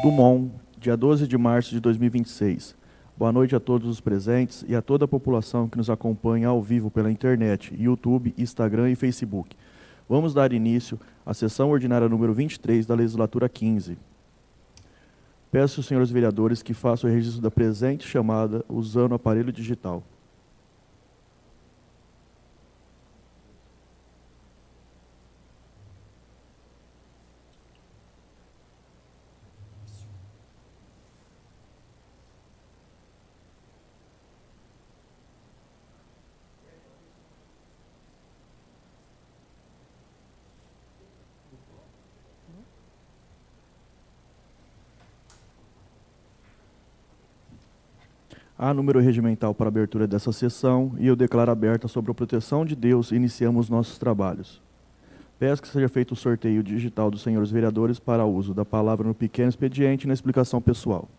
Dumont, dia 12 de março de 2026. Boa noite a todos os presentes e a toda a população que nos acompanha ao vivo pela internet, YouTube, Instagram e Facebook. Vamos dar início à sessão ordinária número 23 da legislatura 15. Peço aos senhores vereadores que façam o registro da presente chamada usando o aparelho digital. Há número regimental para a abertura dessa sessão e eu declaro aberta sobre a proteção de Deus e iniciamos nossos trabalhos. Peço que seja feito o sorteio digital dos senhores vereadores para uso da palavra no pequeno expediente e na explicação pessoal.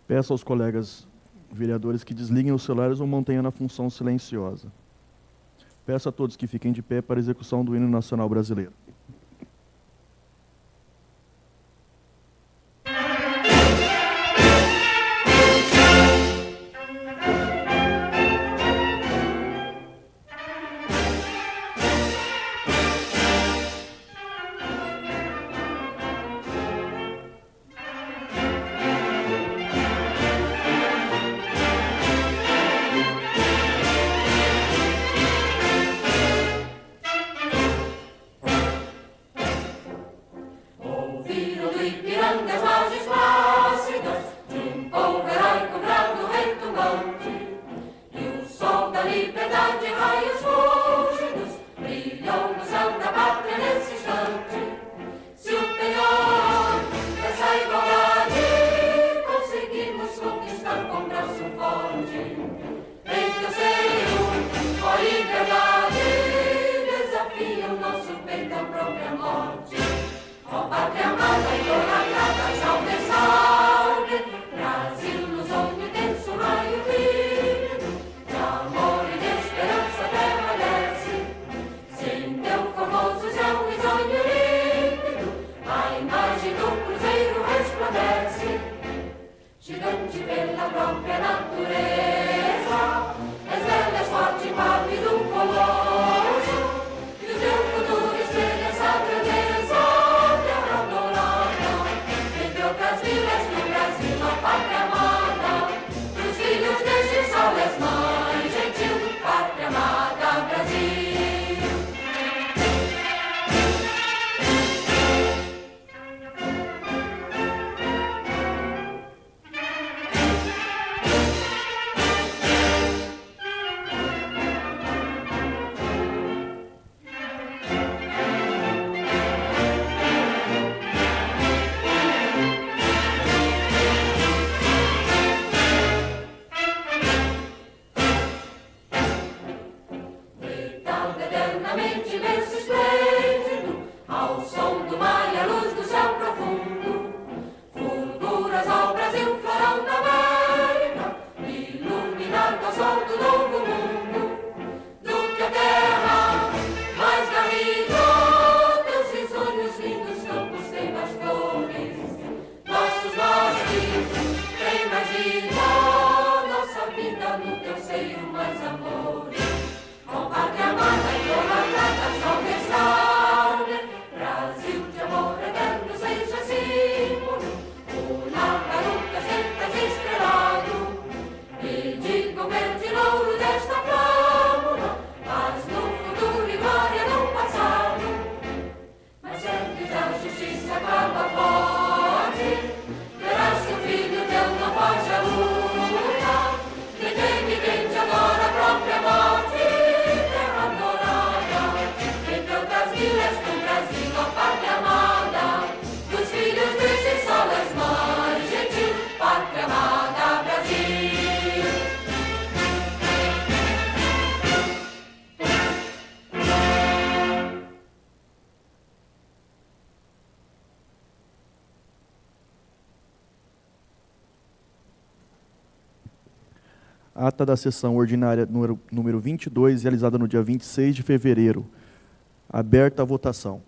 Peço aos colegas vereadores que desliguem os celulares ou mantenham na função silenciosa. Peço a todos que fiquem de pé para a execução do hino nacional brasileiro. Ata da sessão ordinária número 22, realizada no dia 26 de fevereiro. Aberta a votação.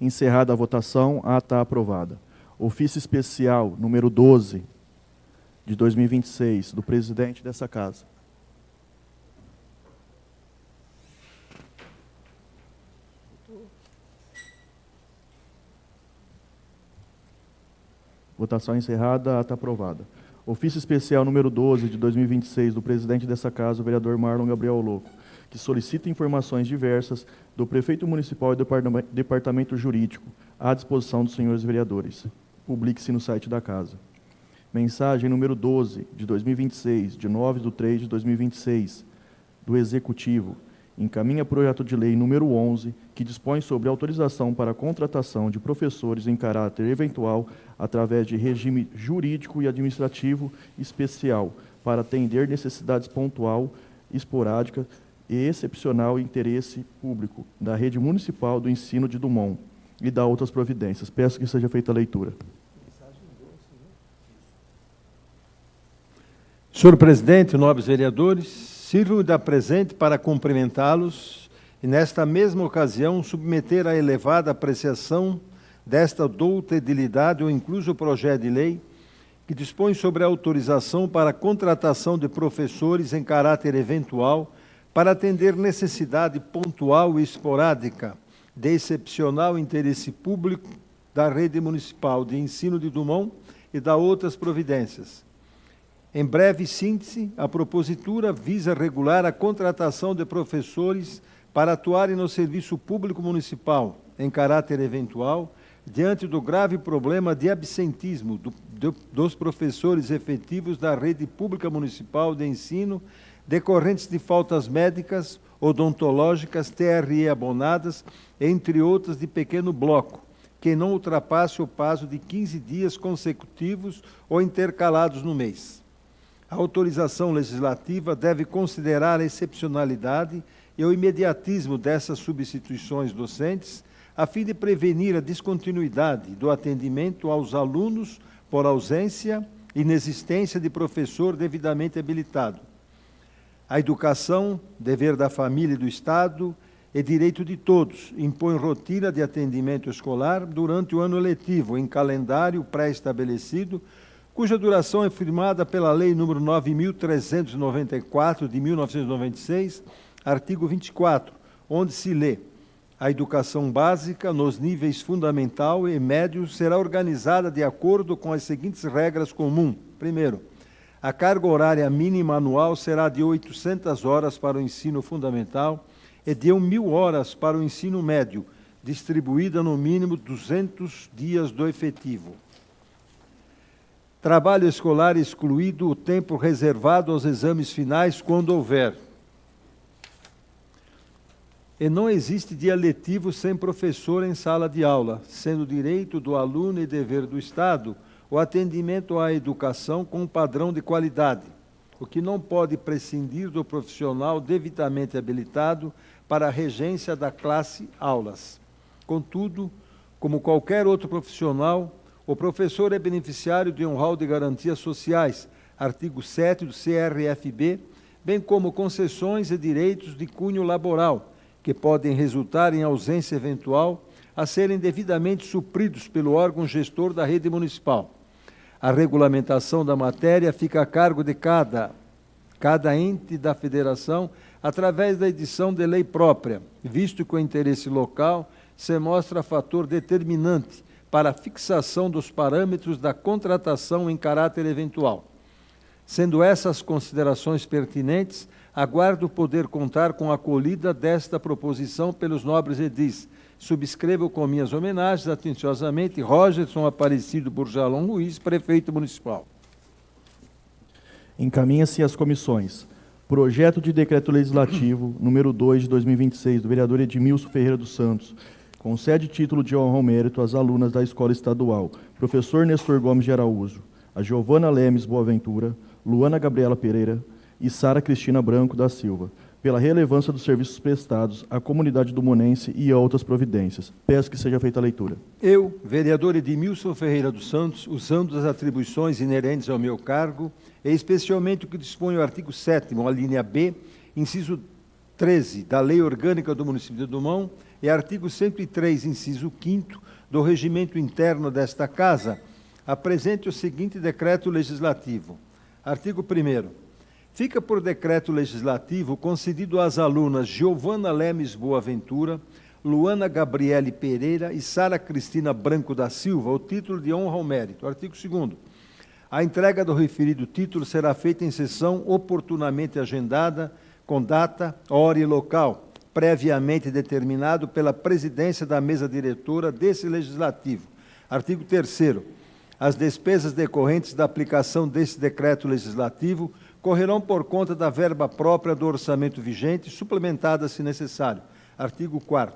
Encerrada a votação, a ata aprovada. Ofício especial número 12 de 2026, do presidente dessa casa. Votação encerrada, ata aprovada. Ofício especial número 12 de 2026, do presidente dessa casa, o vereador Marlon Gabriel Louco, que solicita informações diversas do prefeito municipal e do departamento jurídico à disposição dos senhores vereadores. Publique-se no site da casa. Mensagem número 12 de 2026, de 9/3/2026, do Executivo, encaminha projeto de lei número 11, que dispõe sobre autorização para a contratação de professores em caráter eventual através de regime jurídico e administrativo especial para atender necessidades pontual, esporádica e excepcional interesse público da rede municipal do ensino de Dumont e da outras providências. Peço que seja feita a leitura. Senhor presidente, nobres vereadores, sirvo-me da presente para cumprimentá-los e, nesta mesma ocasião, submeter à elevada apreciação desta douta edilidade o incluso projeto de lei que dispõe sobre a autorização para a contratação de professores em caráter eventual para atender necessidade pontual e esporádica de excepcional interesse público da rede municipal de ensino de Dumont e da outras providências. Em breve síntese, a propositura visa regular a contratação de professores para atuarem no serviço público municipal, em caráter eventual, diante do grave problema de absentismo dos professores efetivos da rede pública municipal de ensino, decorrentes de faltas médicas, odontológicas, TRE abonadas, entre outras de pequeno bloco, que não ultrapasse o prazo de 15 dias consecutivos ou intercalados no mês. A autorização legislativa deve considerar a excepcionalidade e o imediatismo dessas substituições docentes, a fim de prevenir a descontinuidade do atendimento aos alunos por ausência e inexistência de professor devidamente habilitado. A educação, dever da família e do Estado, é direito de todos, impõe rotina de atendimento escolar durante o ano letivo, em calendário pré-estabelecido, cuja duração é firmada pela Lei nº 9.394, de 1996, artigo 24, onde se lê: a educação básica, nos níveis fundamental e médio, será organizada de acordo com as seguintes regras comuns. Primeiro, a carga horária mínima anual será de 800 horas para o ensino fundamental e de 1.000 horas para o ensino médio, distribuída no mínimo 200 dias do efetivo. Trabalho escolar excluído o tempo reservado aos exames finais, quando houver. E não existe dia letivo sem professor em sala de aula, sendo direito do aluno e dever do Estado o atendimento à educação com um padrão de qualidade, o que não pode prescindir do profissional devidamente habilitado para a regência da classe aulas. Contudo, como qualquer outro profissional, o professor é beneficiário de um rol de garantias sociais, artigo 7 do CRFB, bem como concessões e direitos de cunho laboral, que podem resultar em ausência eventual a serem devidamente supridos pelo órgão gestor da rede municipal. A regulamentação da matéria fica a cargo de cada ente da federação através da edição de lei própria, visto que o interesse local se mostra fator determinante para a fixação dos parâmetros da contratação em caráter eventual. Sendo essas considerações pertinentes, Aguardo poder contar com a acolhida desta proposição pelos nobres edis. Subscrevo com minhas homenagens, atenciosamente, Rogerson Aparecido Burjalon Luiz, prefeito municipal. Encaminha-se às comissões. Projeto de Decreto Legislativo número 2 de 2026, do vereador Edmilson Ferreira dos Santos, concede título de honra ao mérito às alunas da Escola Estadual, professor Nestor Gomes de Araújo, a Giovana Lemes Boaventura, Luana Gabriela Pereira e Sara Cristina Branco da Silva, pela relevância dos serviços prestados à comunidade do Monense e a outras providências. Peço que seja feita a leitura. Eu, vereador Edmilson Ferreira dos Santos, usando as atribuições inerentes ao meu cargo, e especialmente o que dispõe o artigo 7º, a linha B, inciso 13, da Lei Orgânica do Município de Dumont, e artigo 103, inciso 5º, do Regimento Interno desta Casa, apresente o seguinte decreto legislativo. Artigo 1º. Fica por decreto legislativo concedido às alunas Giovana Lemes Boaventura, Luana Gabriele Pereira e Sara Cristina Branco da Silva o título de honra ao mérito. Artigo 2º. A entrega do referido título será feita em sessão oportunamente agendada, com data, hora e local, previamente determinado pela presidência da mesa diretora desse legislativo. Artigo 3º. As despesas decorrentes da aplicação desse decreto legislativo correrão por conta da verba própria do orçamento vigente, suplementada se necessário. Artigo 4º.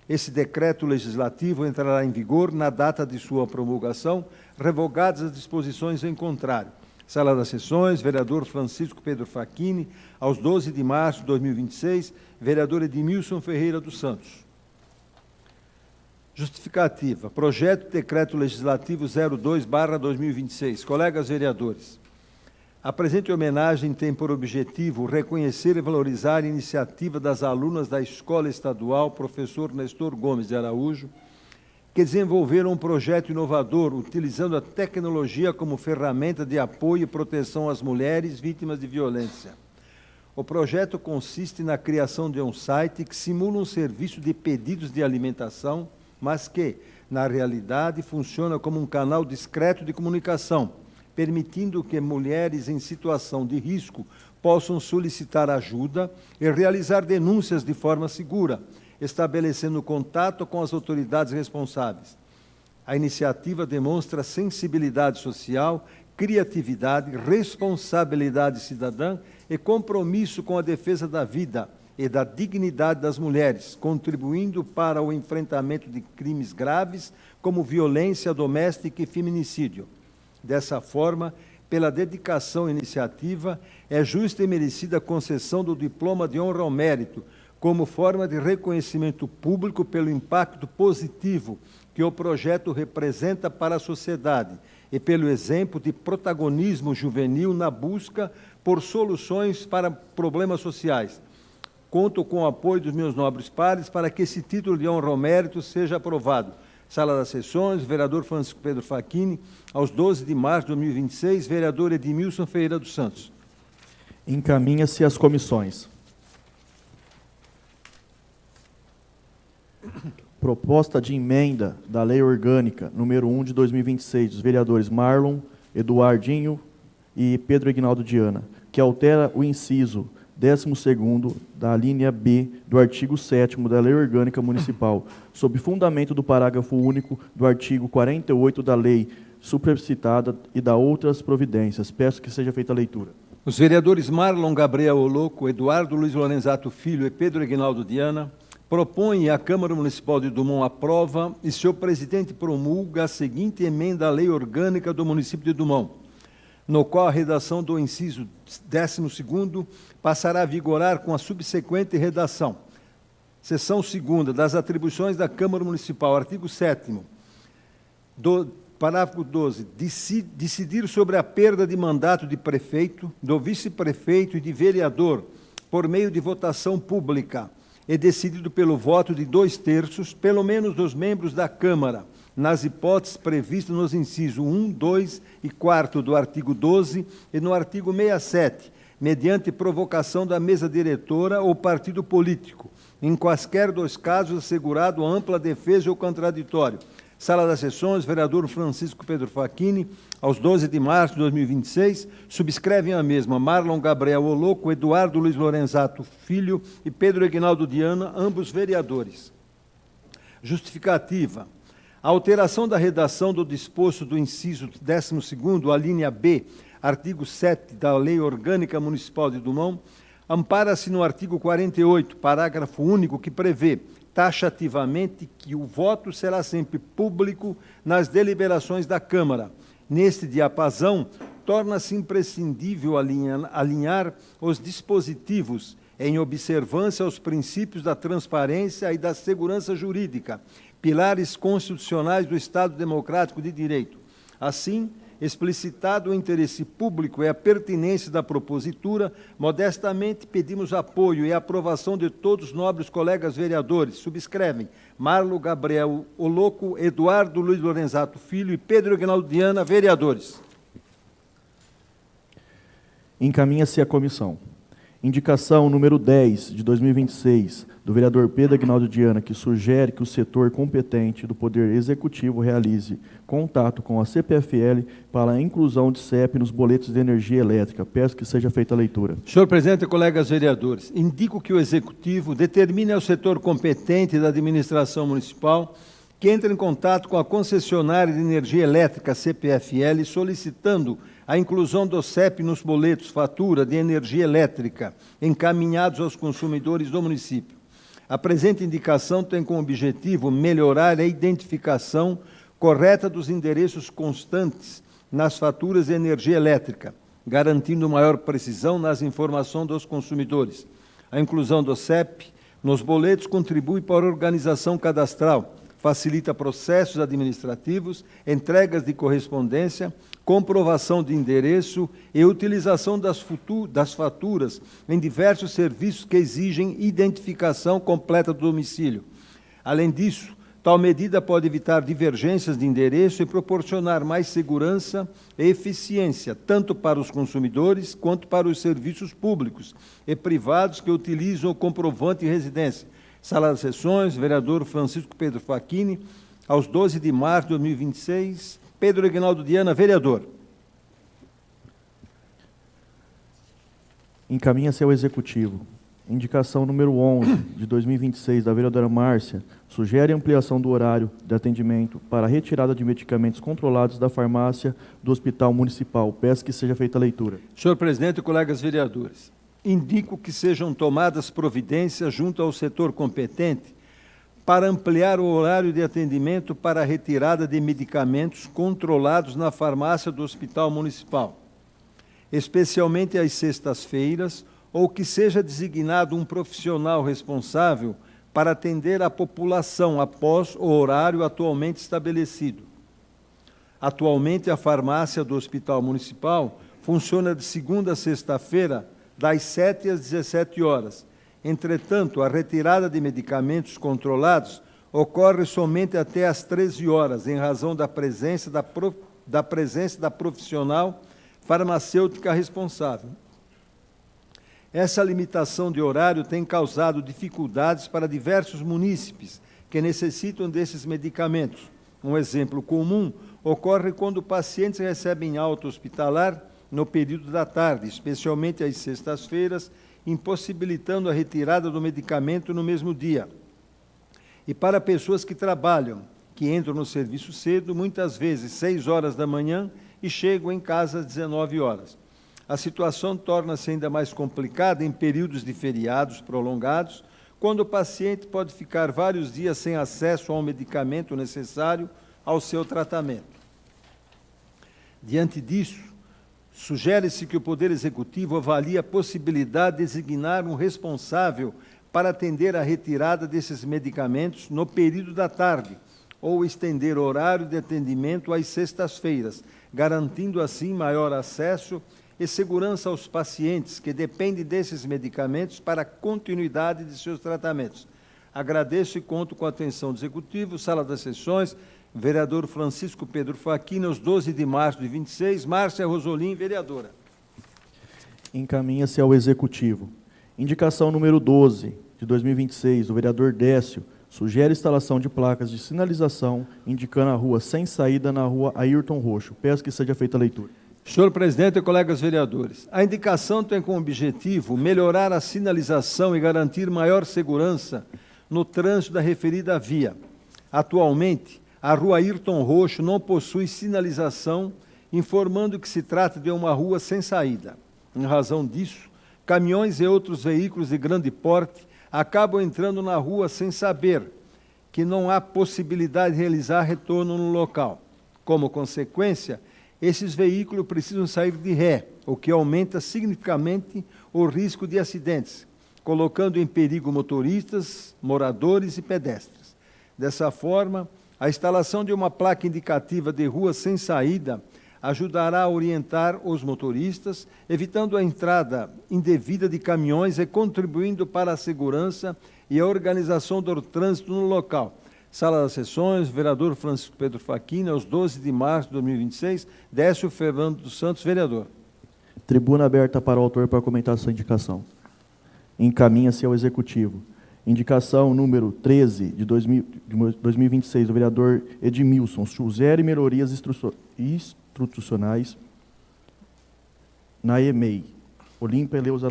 Esse decreto legislativo entrará em vigor na data de sua promulgação, revogadas as disposições em contrário. Sala das Sessões, vereador Francisco Pedro Facchini, aos 12 de março de 2026, vereador Edmilson Ferreira dos Santos. Justificativa. Projeto de Decreto Legislativo 02/2026. Colegas vereadores, a presente homenagem tem por objetivo reconhecer e valorizar a iniciativa das alunas da Escola Estadual Professor Nestor Gomes de Araújo, que desenvolveram um projeto inovador, utilizando a tecnologia como ferramenta de apoio e proteção às mulheres vítimas de violência. O projeto consiste na criação de um site que simula um serviço de pedidos de alimentação, mas que, na realidade, funciona como um canal discreto de comunicação, permitindo que mulheres em situação de risco possam solicitar ajuda e realizar denúncias de forma segura, estabelecendo contato com as autoridades responsáveis. A iniciativa demonstra sensibilidade social, criatividade, responsabilidade cidadã e compromisso com a defesa da vida e da dignidade das mulheres, contribuindo para o enfrentamento de crimes graves como violência doméstica e feminicídio. Dessa forma, pela dedicação à iniciativa, é justa e merecida a concessão do diploma de honra ao mérito, como forma de reconhecimento público pelo impacto positivo que o projeto representa para a sociedade e pelo exemplo de protagonismo juvenil na busca por soluções para problemas sociais. Conto com o apoio dos meus nobres pares para que esse título de honra ao mérito seja aprovado. Sala das Sessões, vereador Francisco Pedro Facchini, aos 12 de março de 2026, vereador Edmilson Ferreira dos Santos. Encaminha-se às comissões. Proposta de emenda da Lei Orgânica número 1 de 2026, dos vereadores Marlon, Eduardinho e Pedro Ignaldo Diana, que altera o inciso 12º da linha B do artigo 7º da Lei Orgânica Municipal, sob fundamento do parágrafo único do artigo 48 da Lei supracitada e da outras providências. Peço que seja feita a leitura. Os vereadores Marlon Gabriel Oloco, Eduardo Luiz Lorenzato Filho e Pedro Ignaldo Diana propõem à Câmara Municipal de Dumont aprova e seu presidente promulga a seguinte emenda à Lei Orgânica do município de Dumont, no qual a redação do inciso 12º passará a vigorar com a subsequente redação. Seção 2ª, das atribuições da Câmara Municipal, artigo 7º, parágrafo 12, decidir sobre a perda de mandato de prefeito, do vice-prefeito e de vereador, por meio de votação pública, é decidido pelo voto de 2/3, pelo menos dos membros da Câmara, nas hipóteses previstas nos incisos 1, 2 e 4 do artigo 12 e no artigo 67, mediante provocação da mesa diretora ou partido político, em quaisquer dos casos assegurado ampla defesa ou contraditório. Sala das Sessões, vereador Francisco Pedro Facchini, aos 12 de março de 2026, subscrevem a mesma Marlon Gabriel Oloco, Eduardo Luiz Lorenzato Filho e Pedro Egnaldo Diana, ambos vereadores. Justificativa. A alteração da redação do disposto do inciso 12º, a linha B, artigo 7 da Lei Orgânica Municipal de Dumont, ampara-se no artigo 48, parágrafo único, que prevê taxativamente que o voto será sempre público nas deliberações da Câmara. Neste diapasão, torna-se imprescindível alinhar os dispositivos em observância aos princípios da transparência e da segurança jurídica, pilares constitucionais do Estado Democrático de Direito. Assim, explicitado o interesse público e a pertinência da propositura, modestamente pedimos apoio e aprovação de todos os nobres colegas vereadores. Subscrevem Marlon Gabriel Oloco, Eduardo Luiz Lorenzato Filho e Pedro Egnaldo Diana, vereadores. Encaminha-se à comissão. Indicação número 10, de 2026, do vereador Pedro Egnaldo Diana, que sugere que o setor competente do Poder Executivo realize contato com a CPFL para a inclusão de CEP nos boletos de energia elétrica. Peço que seja feita a leitura. Senhor presidente e colegas vereadores, indico que o Executivo determine ao setor competente da administração municipal que entre em contato com a concessionária de energia elétrica CPFL, solicitando a inclusão do CEP nos boletos fatura de energia elétrica encaminhados aos consumidores do município. A presente indicação tem como objetivo melhorar a identificação correta dos endereços constantes nas faturas de energia elétrica, garantindo maior precisão nas informações dos consumidores. A inclusão do CEP nos boletos contribui para a organização cadastral, facilita processos administrativos, entregas de correspondência, comprovação de endereço e utilização das faturas em diversos serviços que exigem identificação completa do domicílio. Além disso, tal medida pode evitar divergências de endereço e proporcionar mais segurança e eficiência, tanto para os consumidores quanto para os serviços públicos e privados que utilizam o comprovante de residência. Sala das Sessões, vereador Francisco Pedro Facchini, aos 12 de março de 2026, Pedro Egnaldo Diana, vereador. Encaminha-se ao Executivo. Indicação número 11, de 2026, da vereadora Márcia, sugere ampliação do horário de atendimento para a retirada de medicamentos controlados da farmácia do Hospital Municipal. Peço que seja feita a leitura. Senhor presidente e colegas vereadores, indico que sejam tomadas providências junto ao setor competente para ampliar o horário de atendimento para a retirada de medicamentos controlados na farmácia do Hospital Municipal, especialmente às sextas-feiras, ou que seja designado um profissional responsável para atender a população após o horário atualmente estabelecido. Atualmente, a farmácia do Hospital Municipal funciona de segunda a sexta-feira, das 7 às 17 horas. Entretanto, a retirada de medicamentos controlados ocorre somente até às 13 horas, em razão da presença da profissional farmacêutica responsável. Essa limitação de horário tem causado dificuldades para diversos munícipes que necessitam desses medicamentos. Um exemplo comum ocorre quando pacientes recebem alta hospitalar no período da tarde, especialmente às sextas-feiras, impossibilitando a retirada do medicamento no mesmo dia. E para pessoas que trabalham, que entram no serviço cedo, muitas vezes 6 horas da manhã, e chegam em casa às 19 horas. A situação torna-se ainda mais complicada em períodos de feriados prolongados, quando o paciente pode ficar vários dias sem acesso ao medicamento necessário ao seu tratamento. Diante disso, sugere-se que o Poder Executivo avalie a possibilidade de designar um responsável para atender a retirada desses medicamentos no período da tarde, ou estender o horário de atendimento às sextas-feiras, garantindo assim maior acesso e segurança aos pacientes que dependem desses medicamentos para a continuidade de seus tratamentos. Agradeço e conto com a atenção do Executivo. Sala das Sessões, vereador Francisco Pedro Facchini, aos 12 de março de 26, Márcia Rosolim, vereadora. Encaminha-se ao Executivo. Indicação número 12, de 2026, do vereador Décio, Sugere instalação de placas de sinalização indicando a rua sem saída na rua Ayrton Roxo. Peço que seja feita a leitura. Senhor presidente e colegas vereadores, a indicação tem como objetivo melhorar a sinalização e garantir maior segurança no trânsito da referida via. Atualmente, a rua Ayrton Roxo não possui sinalização, informando que se trata de uma rua sem saída. Em razão disso, caminhões e outros veículos de grande porte acabam entrando na rua sem saber que não há possibilidade de realizar retorno no local. Como consequência, esses veículos precisam sair de ré, o que aumenta significativamente o risco de acidentes, colocando em perigo motoristas, moradores e pedestres. Dessa forma, a instalação de uma placa indicativa de rua sem saída ajudará a orientar os motoristas, evitando a entrada indevida de caminhões e contribuindo para a segurança e a organização do trânsito no local. Sala das Sessões, vereador Francisco Pedro Facchini, aos 12 de março de 2026, Décio Fernando dos Santos, vereador. Tribuna aberta para o autor para comentar sua indicação. Encaminha-se ao Executivo. Indicação número 13 de 2026, do vereador Edmilson. Sugere melhorias institucionais na EMEI. Olímpia Eleusa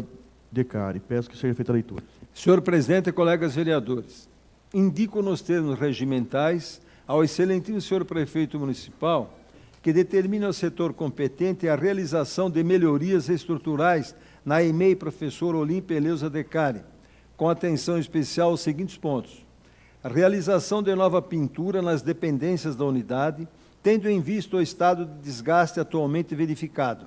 Decari. Peço que seja feita a leitura. Senhor presidente e colegas vereadores, indico nos termos regimentais ao excelentíssimo senhor prefeito municipal que determine ao setor competente a realização de melhorias estruturais na EMEI professor Olímpia Eleusa Decari, com atenção especial aos seguintes pontos: a realização de nova pintura nas dependências da unidade, tendo em vista o estado de desgaste atualmente verificado.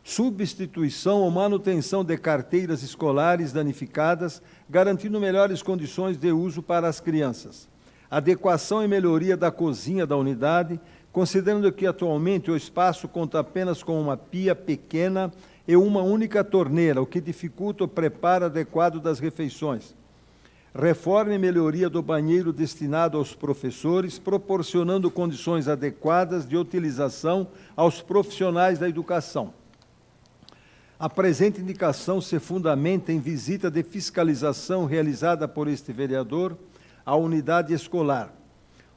Substituição ou manutenção de carteiras escolares danificadas, garantindo melhores condições de uso para as crianças. Adequação e melhoria da cozinha da unidade, considerando que atualmente o espaço conta apenas com uma pia pequena e uma única torneira, o que dificulta o preparo adequado das refeições. Reforma e melhoria do banheiro destinado aos professores, proporcionando condições adequadas de utilização aos profissionais da educação. A presente indicação se fundamenta em visita de fiscalização realizada por este vereador à unidade escolar,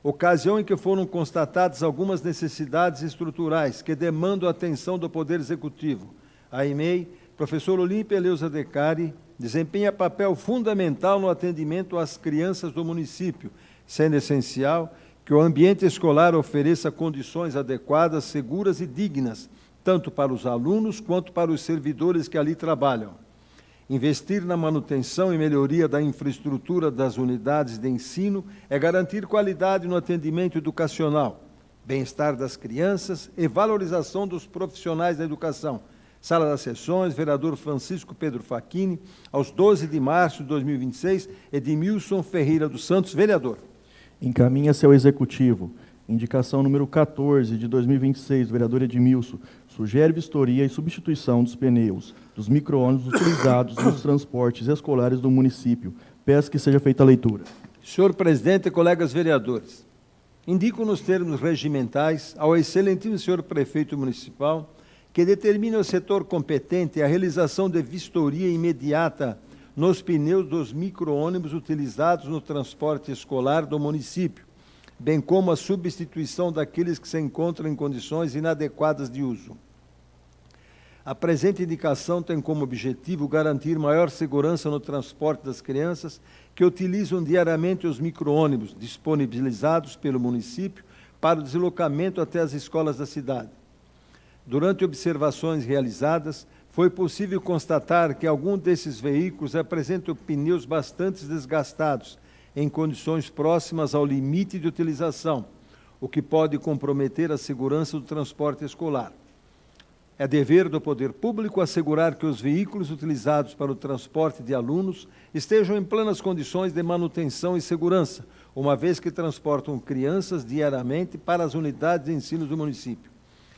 ocasião em que foram constatadas algumas necessidades estruturais que demandam a atenção do Poder Executivo. A EMEI, professor Olímpia Eleusa Decari, desempenha papel fundamental no atendimento às crianças do município, sendo essencial que o ambiente escolar ofereça condições adequadas, seguras e dignas, tanto para os alunos quanto para os servidores que ali trabalham. Investir na manutenção e melhoria da infraestrutura das unidades de ensino é garantir qualidade no atendimento educacional, bem-estar das crianças e valorização dos profissionais da educação. Sala das Sessões, vereador Francisco Pedro Facchini, aos 12 de março de 2026, Edmilson Ferreira dos Santos, vereador. Encaminha-se ao Executivo. Indicação número 14 de 2026, do vereador Edmilson. Sugere vistoria e substituição dos pneus dos micro-ônibus utilizados nos transportes escolares do município. Peço que seja feita a leitura. Senhor presidente e colegas vereadores, indico nos termos regimentais ao excelentíssimo senhor prefeito municipal que determine ao setor competente a realização de vistoria imediata nos pneus dos micro-ônibus utilizados no transporte escolar do município, bem como a substituição daqueles que se encontram em condições inadequadas de uso. A presente indicação tem como objetivo garantir maior segurança no transporte das crianças que utilizam diariamente os micro-ônibus disponibilizados pelo município para o deslocamento até as escolas da cidade. Durante observações realizadas, foi possível constatar que algum desses veículos apresentam pneus bastante desgastados, em condições próximas ao limite de utilização, o que pode comprometer a segurança do transporte escolar. É dever do poder público assegurar que os veículos utilizados para o transporte de alunos estejam em plenas condições de manutenção e segurança, uma vez que transportam crianças diariamente para as unidades de ensino do município.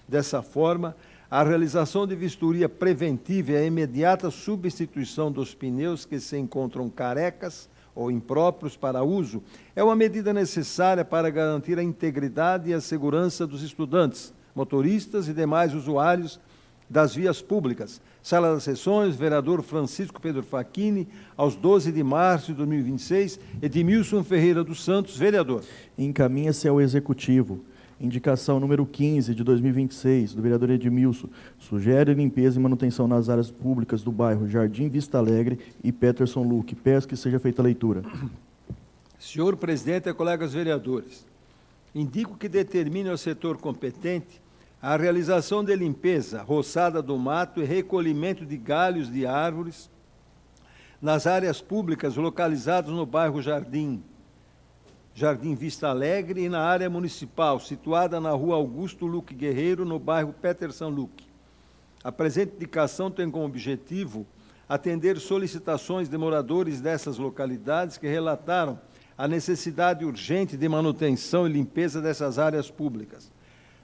Dessa forma, a realização de vistoria preventiva e a imediata substituição dos pneus que se encontram carecas ou impróprios para uso é uma medida necessária para garantir a integridade e a segurança dos estudantes, motoristas e demais usuários das vias públicas. Sala das Sessões, vereador Francisco Pedro Facchini, aos 12 de março de 2026, Edmilson Ferreira dos Santos, vereador. Encaminha-se ao Executivo. Indicação número 15 de 2026, do vereador Edmilson, sugere limpeza e manutenção nas áreas públicas do bairro Jardim Vista Alegre e Peterson Luque. Peço que seja feita a leitura. Senhor presidente e colegas vereadores, indico que determine ao setor competente a realização de limpeza, roçada do mato e recolhimento de galhos de árvores nas áreas públicas localizadas no bairro Jardim Vista Alegre e na área municipal, situada na rua Augusto Luque Guerreiro, no bairro Peterson Luque. A presente indicação tem como objetivo atender solicitações de moradores dessas localidades que relataram a necessidade urgente de manutenção e limpeza dessas áreas públicas.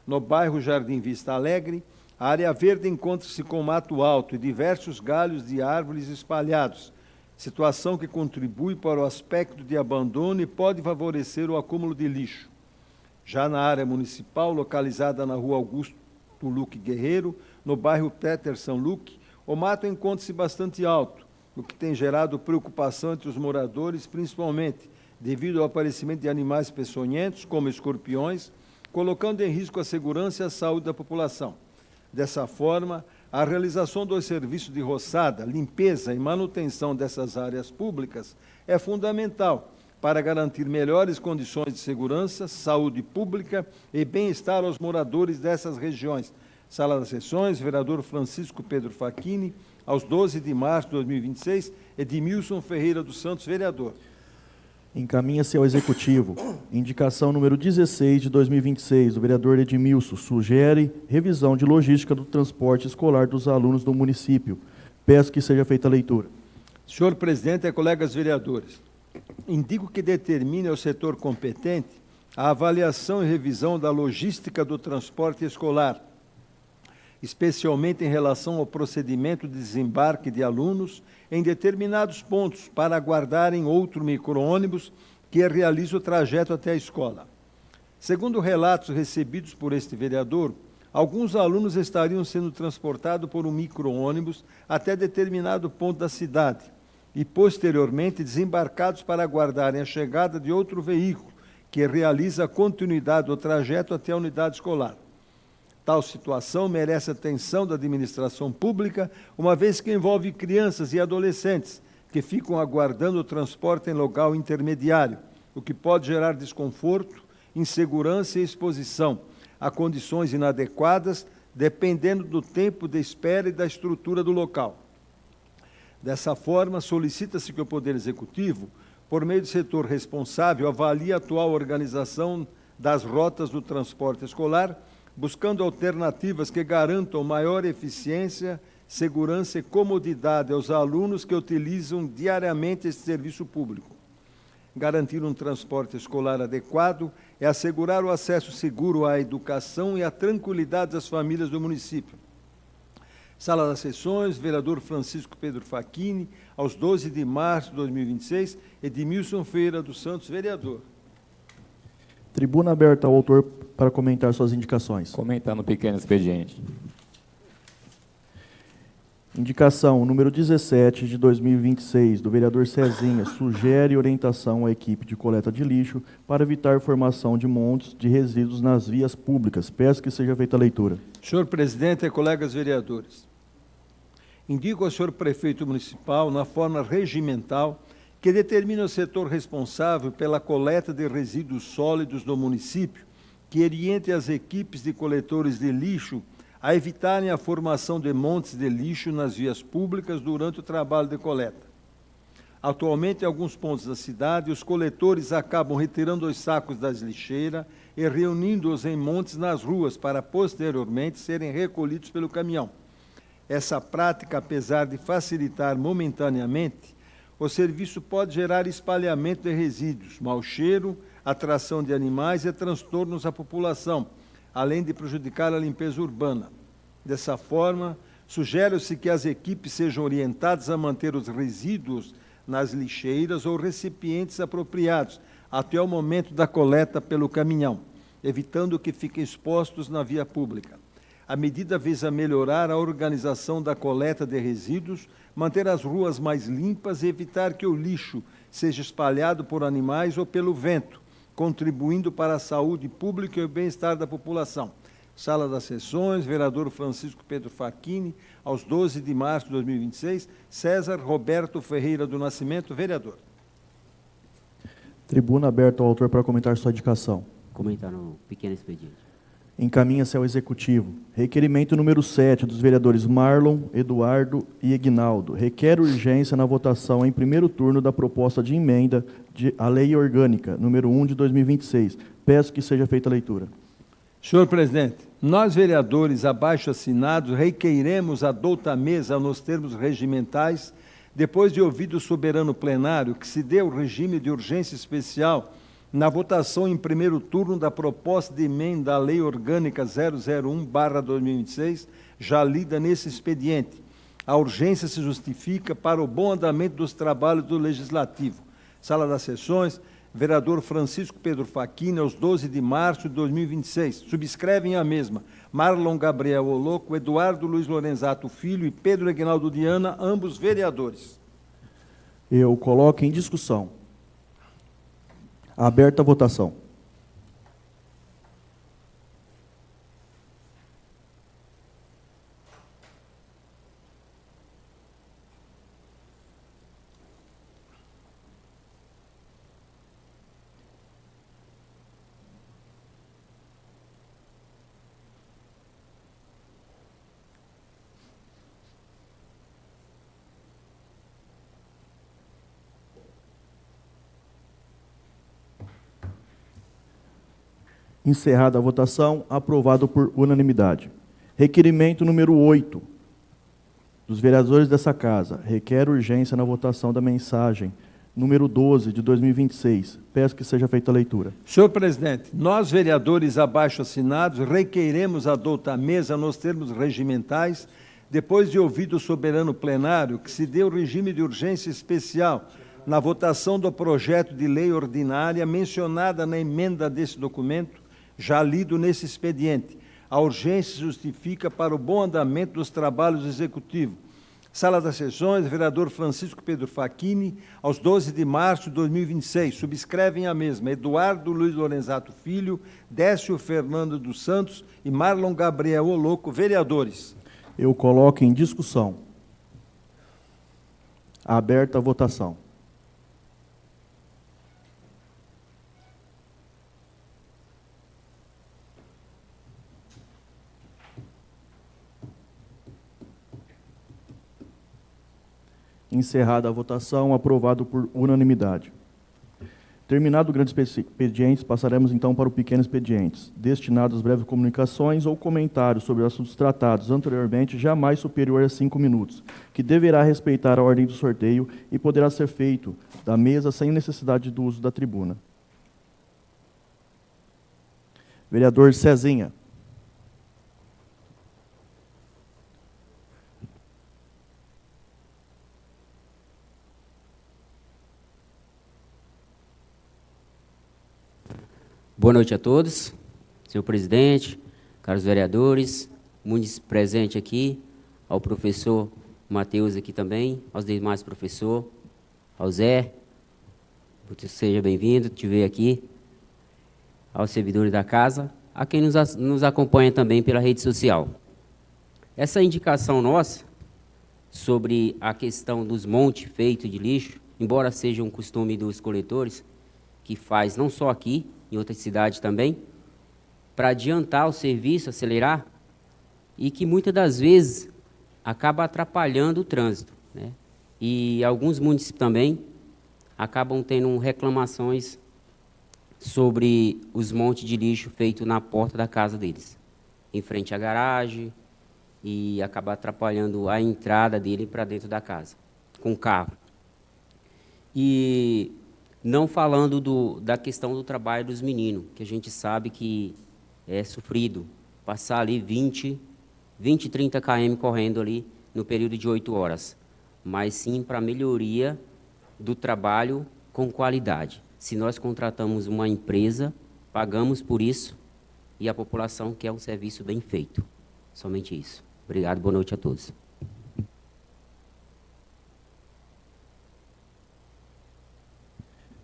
No bairro Jardim Vista Alegre, a área verde encontra-se com mato alto e diversos galhos de árvores espalhados, situação que contribui para o aspecto de abandono e pode favorecer o acúmulo de lixo. Já na área municipal, localizada na rua Augusto Luque Guerreiro, no bairro Peterson Luque, o mato encontra-se bastante alto, o que tem gerado preocupação entre os moradores, principalmente devido ao aparecimento de animais peçonhentos, como escorpiões, colocando em risco a segurança e a saúde da população. Dessa forma, a realização dos serviços de roçada, limpeza e manutenção dessas áreas públicas é fundamental para garantir melhores condições de segurança, saúde pública e bem-estar aos moradores dessas regiões. Sala das Sessões, vereador Francisco Pedro Facchini, aos 12 de março de 2026, Edmilson Ferreira dos Santos, vereador. Encaminha-se ao Executivo. Indicação número 16 de 2026, do vereador Edmilson, sugere revisão de logística do transporte escolar dos alunos do município. Peço que seja feita a leitura. Senhor presidente e colegas vereadores, indico que determine ao setor competente a avaliação e revisão da logística do transporte escolar, especialmente em relação ao procedimento de desembarque de alunos em determinados pontos para aguardarem outro micro-ônibus que realize o trajeto até a escola. Segundo relatos recebidos por este vereador, alguns alunos estariam sendo transportados por um micro-ônibus até determinado ponto da cidade e, posteriormente, desembarcados para aguardarem a chegada de outro veículo que realiza a continuidade do trajeto até a unidade escolar. Tal situação merece atenção da administração pública, uma vez que envolve crianças e adolescentes que ficam aguardando o transporte em local intermediário, o que pode gerar desconforto, insegurança e exposição a condições inadequadas, dependendo do tempo de espera e da estrutura do local. Dessa forma, solicita-se que o Poder Executivo, por meio do setor responsável, avalie a atual organização das rotas do transporte escolar, buscando alternativas que garantam maior eficiência, segurança e comodidade aos alunos que utilizam diariamente esse serviço público. Garantir um transporte escolar adequado é assegurar o acesso seguro à educação e à tranquilidade das famílias do município. Sala das Sessões, vereador Francisco Pedro Facchini, aos 12 de março de 2026, Edmilson Ferreira dos Santos, vereador. Tribuna aberta ao autor para comentar suas indicações. Comentar no pequeno expediente. Indicação número 17 de 2026, do vereador Cezinha, sugere orientação à equipe de coleta de lixo para evitar formação de montes de resíduos nas vias públicas. Peço que seja feita a leitura. Senhor presidente e colegas vereadores, indico ao senhor prefeito municipal, na forma regimental, que determine o setor responsável pela coleta de resíduos sólidos do município, que oriente as equipes de coletores de lixo a evitarem a formação de montes de lixo nas vias públicas durante o trabalho de coleta. Atualmente, em alguns pontos da cidade, os coletores acabam retirando os sacos das lixeiras e reunindo-os em montes nas ruas para, posteriormente, serem recolhidos pelo caminhão. Essa prática, apesar de facilitar momentaneamente, o serviço pode gerar espalhamento de resíduos, mau cheiro, atração de animais e transtornos à população, além de prejudicar a limpeza urbana. Dessa forma, sugere-se que as equipes sejam orientadas a manter os resíduos nas lixeiras ou recipientes apropriados até o momento da coleta pelo caminhão, evitando que fiquem expostos na via pública. A medida visa melhorar a organização da coleta de resíduos, manter as ruas mais limpas e evitar que o lixo seja espalhado por animais ou pelo vento, contribuindo para a saúde pública e o bem-estar da população. Sala das Sessões, vereador Francisco Pedro Facchini, aos 12 de março de 2026, César Roberto Ferreira do Nascimento, vereador. Tribuna aberta ao autor para comentar sua indicação. Comentar no pequeno expediente. Encaminha-se ao Executivo. Requerimento número 7 dos vereadores Marlon, Eduardo e Egnaldo. Requer urgência na votação em primeiro turno da proposta de emenda à Lei Orgânica, número 1 de 2026. Peço que seja feita a leitura. Senhor presidente, nós, vereadores abaixo assinados, requeiremos a douta mesa nos termos regimentais, depois de ouvido o soberano plenário, que se dê o regime de urgência especial na votação em primeiro turno da proposta de emenda à Lei Orgânica 001/2026, já lida nesse expediente. A urgência se justifica para o bom andamento dos trabalhos do Legislativo. Sala das Sessões, vereador Francisco Pedro Facchini, aos 12 de março de 2026. Subscrevem a mesma Marlon Gabriel Oloco, Eduardo Luiz Lorenzato Filho e Pedro Egnaldo Diana, ambos vereadores. Eu coloco em discussão. Aberta a votação. Encerrada a votação, aprovado por unanimidade. Requerimento número 8 dos vereadores dessa Casa. Requer urgência na votação da mensagem número 12 de 2026. Peço que seja feita a leitura. Senhor presidente, nós, vereadores abaixo assinados, requeiremos a douta mesa nos termos regimentais, depois de ouvido o soberano plenário, que se dê o regime de urgência especial na votação do projeto de lei ordinária mencionada na emenda desse documento, já lido nesse expediente. A urgência se justifica para o bom andamento dos trabalhos do Executivo. Sala das Sessões, vereador Francisco Pedro Facchini, aos 12 de março de 2026. Subscrevem a mesma Eduardo Luiz Lorenzato Filho, Décio Fernando dos Santos e Marlon Gabriel Oloco, vereadores. Eu coloco em discussão. Aberta a votação. Encerrada a votação, aprovado por unanimidade. Terminado o grande expediente, passaremos então para o pequeno expediente, destinado às breves comunicações ou comentários sobre assuntos tratados anteriormente, jamais superior a 5 minutos, que deverá respeitar a ordem do sorteio e poderá ser feito da mesa sem necessidade do uso da tribuna. Vereador Cezinha. Boa noite a todos, senhor presidente, caros vereadores, muitos presentes aqui, ao professor Matheus aqui também, aos demais professores, ao Zé, seja bem-vindo, te ver aqui, aos servidores da casa, a quem nos acompanha também pela rede social. Essa indicação nossa sobre a questão dos montes feitos de lixo, embora seja um costume dos coletores, que faz não só aqui, em outras cidades também, para adiantar o serviço, acelerar, e que muitas das vezes acaba atrapalhando o trânsito, né? E alguns municípios também acabam tendo reclamações sobre os montes de lixo feitos na porta da casa deles, em frente à garagem, e acaba atrapalhando a entrada dele para dentro da casa, com o carro. E não falando da questão do trabalho dos meninos, que a gente sabe que é sofrido, passar ali 20, 30 km correndo ali no período de 8 horas, mas sim para melhoria do trabalho com qualidade. Se nós contratamos uma empresa, pagamos por isso e a população quer um serviço bem feito. Somente isso. Obrigado, boa noite a todos.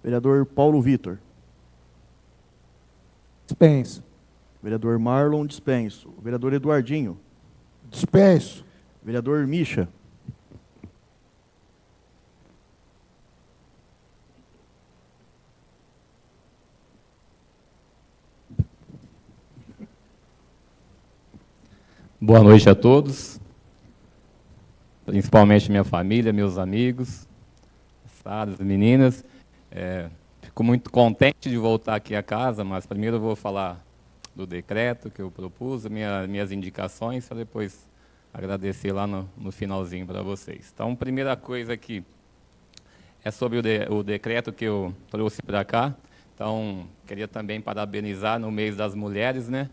Vereador Paulo Vitor. Dispenso. Vereador Marlon, dispenso. Vereador Eduardinho. Dispenso. Vereador Mischa. Boa noite a todos, principalmente minha família, meus amigos, as meninas. Fico muito contente de voltar aqui a casa, mas primeiro eu vou falar do decreto que eu propus, minhas indicações, para depois agradecer lá no finalzinho para vocês. Então, primeira coisa aqui é sobre o decreto que eu trouxe para cá. Então, queria também parabenizar no mês das mulheres, né?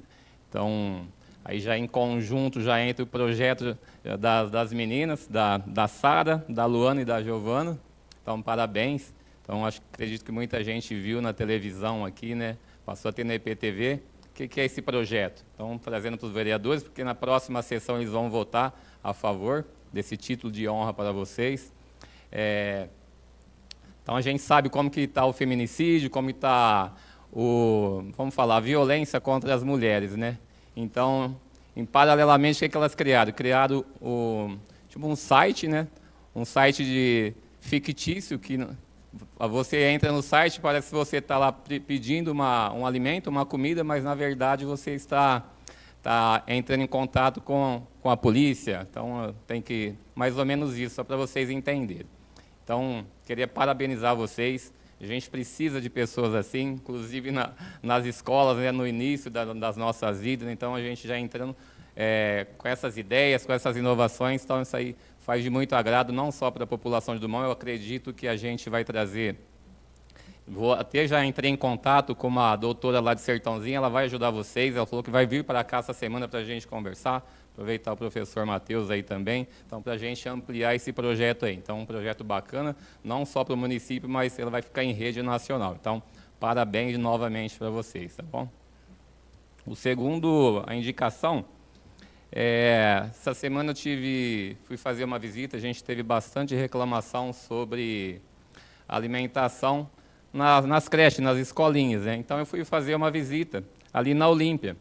Então, aí já em conjunto, já entra o projeto das meninas, da Sara, da Luana e da Giovana. Então, parabéns. Então, acredito que muita gente viu na televisão aqui, né? Passou a ter na IPTV. O que é esse projeto? Então, trazendo para os vereadores, porque na próxima sessão eles vão votar a favor desse título de honra para vocês. Então, a gente sabe como que está o feminicídio, como está vamos falar, a violência contra as mulheres, né? Então, paralelamente, o que elas criaram? Criaram tipo um site, né? Um site fictício, que você entra no site, parece que você está lá pedindo um alimento, uma comida, mas, na verdade, você está entrando em contato com a polícia. Então, tem que, mais ou menos isso, só para vocês entenderem. Então, queria parabenizar vocês. A gente precisa de pessoas assim, inclusive nas escolas, né, no início das nossas vidas. Então, a gente já entrando com essas ideias, com essas inovações. Então, isso aí faz de muito agrado, não só para a população de Dumont. Eu acredito que a gente vai trazer... Até já entrei em contato com uma doutora lá de Sertãozinho, ela vai ajudar vocês. Ela falou que vai vir para cá essa semana para a gente conversar. Aproveitar o professor Matheus aí também, então, para a gente ampliar esse projeto aí. Então, um projeto bacana, não só para o município, mas ele vai ficar em rede nacional. Então, parabéns novamente para vocês, tá bom? A indicação, essa semana fui fazer uma visita, a gente teve bastante reclamação sobre alimentação nas creches, nas escolinhas, né? Então, eu fui fazer uma visita ali na Olímpia.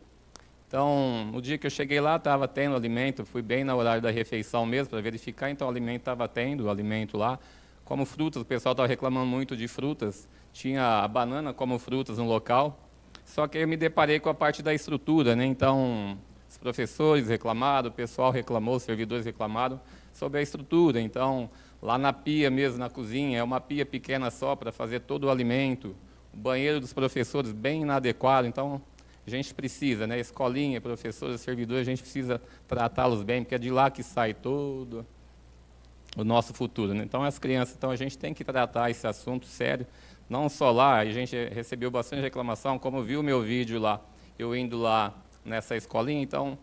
Então, no dia que eu cheguei lá, estava tendo alimento, fui bem no horário da refeição mesmo, para verificar, então o alimento estava tendo, o alimento lá. Como frutas, o pessoal estava reclamando muito de frutas, tinha a banana como frutas no local, só que eu me deparei com a parte da estrutura, né? Então, os professores reclamaram, o pessoal reclamou, os servidores reclamaram sobre a estrutura. Então, lá na pia mesmo, na cozinha, é uma pia pequena só para fazer todo o alimento, o banheiro dos professores bem inadequado. Então, a gente precisa, né? Escolinha, professores, servidores, a gente precisa tratá-los bem, porque é de lá que sai todo o nosso futuro, né? Então, as crianças, a gente tem que tratar esse assunto sério, não só lá. A gente recebeu bastante reclamação, como viu o meu vídeo lá, eu indo lá nessa escolinha. Então,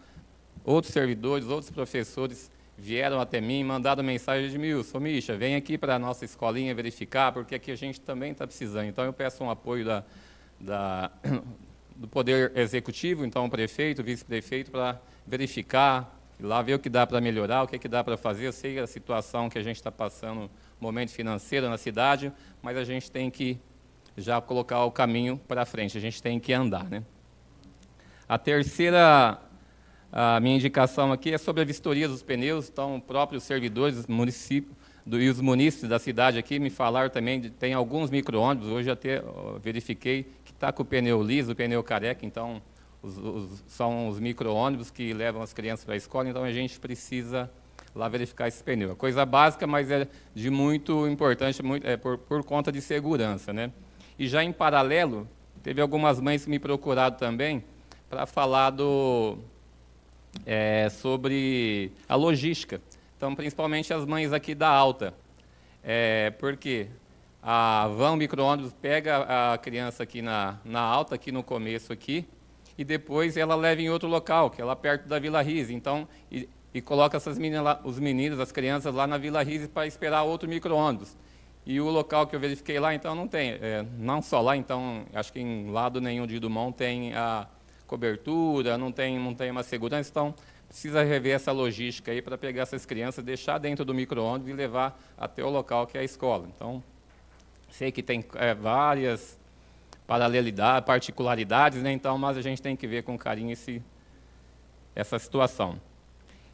outros servidores, outros professores vieram até mim, mandaram mensagem de Mischa, vem aqui para a nossa escolinha verificar, porque aqui a gente também está precisando. Então, eu peço um apoio do Poder Executivo, então o prefeito, o vice-prefeito, para verificar, lá ver o que dá para melhorar, o que dá para fazer. Eu sei a situação que a gente está passando, momento financeiro na cidade, mas a gente tem que já colocar o caminho para frente, a gente tem que andar, né? A minha indicação aqui é sobre a vistoria dos pneus. Então, próprios servidores do município e os munícipes da cidade aqui me falaram também, tem alguns micro-ônibus, hoje até verifiquei que está com o pneu liso, o pneu careca. Então, são os micro-ônibus que levam as crianças para a escola, então a gente precisa lá verificar esse pneu. É coisa básica, mas é de muito importante, por conta de segurança, né? E já em paralelo, teve algumas mães que me procuraram também para falar sobre a logística. Então, principalmente as mães aqui da Alta. Porque a van micro-ônibus pega a criança aqui na Alta, aqui no começo, aqui, e depois ela leva em outro local, que é lá perto da Vila Rize. Então, e coloca essas meninas lá, os meninos, as crianças lá na Vila Rize para esperar outro micro-ônibus. E o local que eu verifiquei lá, então, não tem. Não só lá, então, acho que em lado nenhum de Dumont tem a cobertura, não tem uma segurança. Então, precisa rever essa logística aí para pegar essas crianças, deixar dentro do micro-ônibus e levar até o local que é a escola. Então, sei que tem várias paralelidades, particularidades, né? Então, mas a gente tem que ver com carinho essa situação.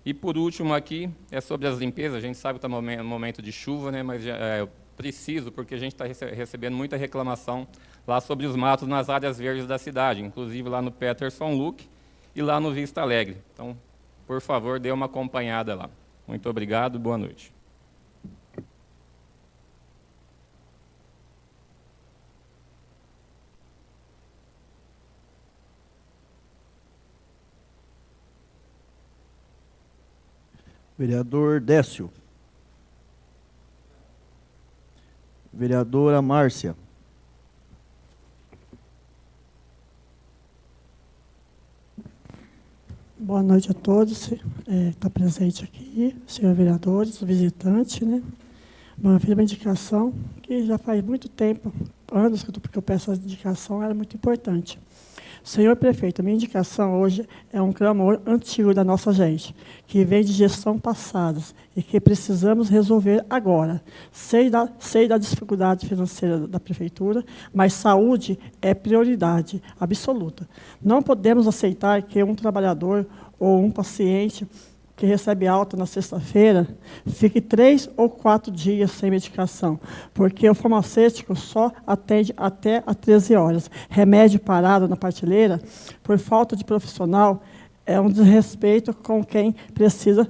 E, por último, aqui, é sobre as limpezas. A gente sabe que está no momento de chuva, né? Mas eu preciso, porque a gente está recebendo muita reclamação lá sobre os matos nas áreas verdes da cidade, inclusive lá no Peterson Luque e lá no Vista Alegre. Então, por favor, dê uma acompanhada lá. Muito obrigado, boa noite. Vereador Décio. Vereadora Márcia. Boa noite a todos que estão presentes aqui, senhores vereadores, visitantes, né? Bom, fiz uma indicação que já faz muito tempo, anos que eu peço essa indicação, era muito importante. Senhor prefeito, a minha indicação hoje é um clamor antigo da nossa gente, que vem de gestão passadas e que precisamos resolver agora. Sei da dificuldade financeira da prefeitura, mas saúde é prioridade absoluta. Não podemos aceitar que um trabalhador ou um paciente que recebe alta na sexta-feira, fique 3 ou 4 dias sem medicação, porque o farmacêutico só atende até às 13 horas. Remédio parado na prateleira, por falta de profissional, é um desrespeito com quem precisa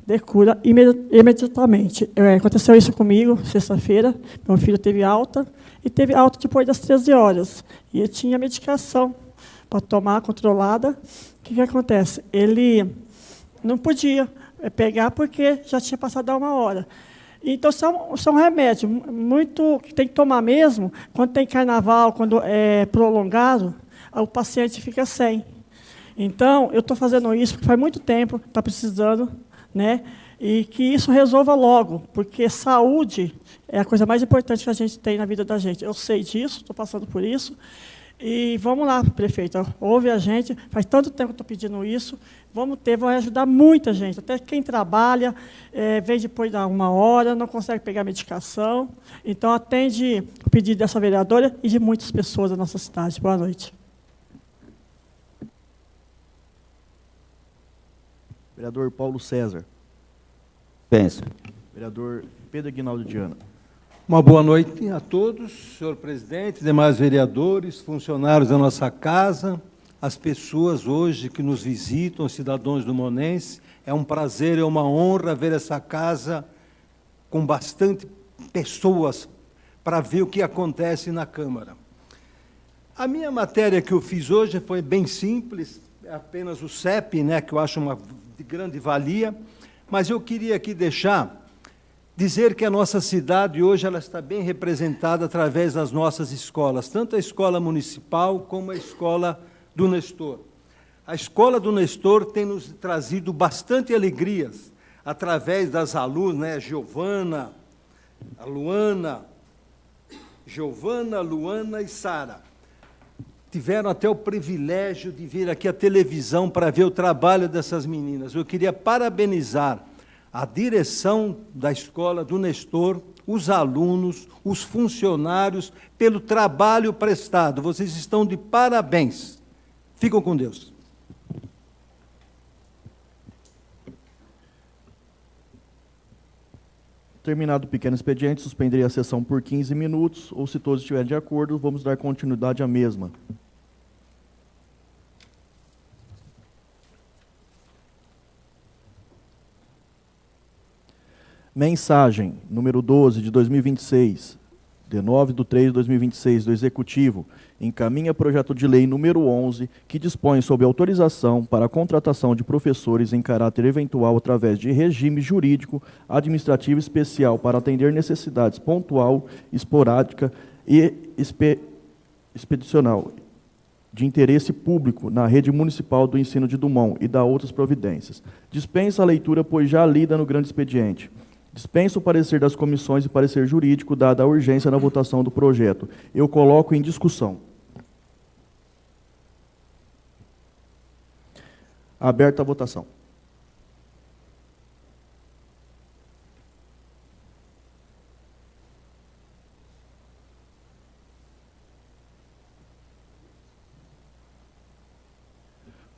de cura imediatamente. Aconteceu isso comigo, sexta-feira, meu filho teve alta, e teve alta depois das 13 horas, e ele tinha medicação para tomar, controlada. O que acontece? Ele não podia pegar porque já tinha passado a 1 hora. Então, são remédios muito que tem que tomar mesmo. Quando tem carnaval, quando é prolongado, o paciente fica sem. Então, eu estou fazendo isso porque faz muito tempo, está precisando, né? E que isso resolva logo, porque saúde é a coisa mais importante que a gente tem na vida da gente. Eu sei disso, estou passando por isso. E vamos lá, prefeito, ouve a gente, faz tanto tempo que eu estou pedindo isso, vai ajudar muita gente, até quem trabalha, vem depois da 1 hora, não consegue pegar medicação, então atende o pedido dessa vereadora e de muitas pessoas da nossa cidade. Boa noite. Vereador Paulo César. Penso. Vereador Pedro Aguinaldo Diana. Uma boa noite a todos, senhor presidente, demais vereadores, funcionários da nossa casa, as pessoas hoje que nos visitam, cidadãos do Monense. É um prazer, é uma honra ver essa casa com bastante pessoas para ver o que acontece na Câmara. A minha matéria que eu fiz hoje foi bem simples, é apenas o CEP, né, que eu acho de grande valia, mas eu queria aqui dizer que a nossa cidade hoje ela está bem representada através das nossas escolas, tanto a escola municipal como a escola do Nestor. A escola do Nestor tem nos trazido bastante alegrias através das alunas, né, Giovana, Luana e Sara. Tiveram até o privilégio de vir aqui à televisão para ver o trabalho dessas meninas. Eu queria parabenizar a direção da escola do Nestor, os alunos, os funcionários, pelo trabalho prestado. Vocês estão de parabéns. Ficam com Deus. Terminado o pequeno expediente, suspenderei a sessão por 15 minutos, ou se todos estiverem de acordo, vamos dar continuidade à mesma. Mensagem número 12 de 2026, de 9/3/2026, do Executivo, encaminha projeto de lei número 11, que dispõe sobre autorização para a contratação de professores em caráter eventual através de regime jurídico administrativo especial para atender necessidades pontual, esporádica e expedicional de interesse público na rede municipal do ensino de Dumont e da outras providências. Dispensa a leitura, pois já lida no grande expediente. Dispenso o parecer das comissões e parecer jurídico, dada a urgência na votação do projeto. Eu coloco em discussão. Aberta a votação.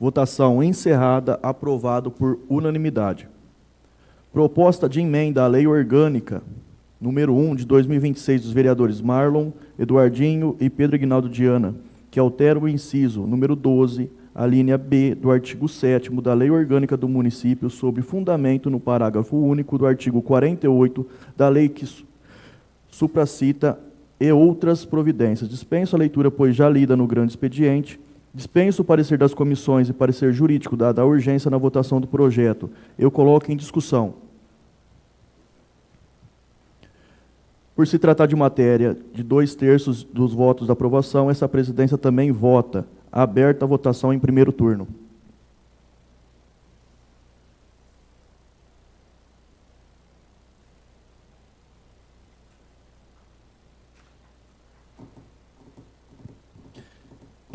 Votação encerrada. Aprovado por unanimidade. Proposta de emenda à Lei Orgânica número 1 de 2026 dos vereadores Marlon, Eduardinho e Pedro Ignaldo Diana, que altera o inciso número 12, a linha B do artigo 7º da Lei Orgânica do Município, sob fundamento no parágrafo único do artigo 48 da lei que supracita e outras providências. Dispenso a leitura, pois já lida no grande expediente. Dispenso o parecer das comissões e parecer jurídico, dada a urgência na votação do projeto. Eu coloco em discussão. Por se tratar de matéria de 2/3 dos votos da aprovação, essa presidência também vota. Aberta a votação em primeiro turno.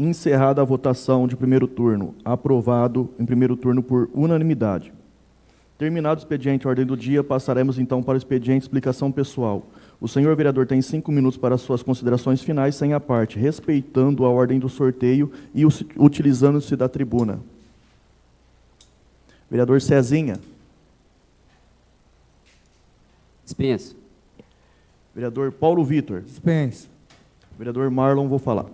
Encerrada a votação de primeiro turno. Aprovado em primeiro turno por unanimidade. Terminado o expediente ordem do dia, passaremos então para o expediente explicação pessoal. O senhor vereador tem 5 minutos para suas considerações finais, sem a parte, respeitando a ordem do sorteio e utilizando-se da tribuna. Vereador Cezinha. Dispenso. Vereador Paulo Vitor. Dispenso. Vereador Marlon, vou falar.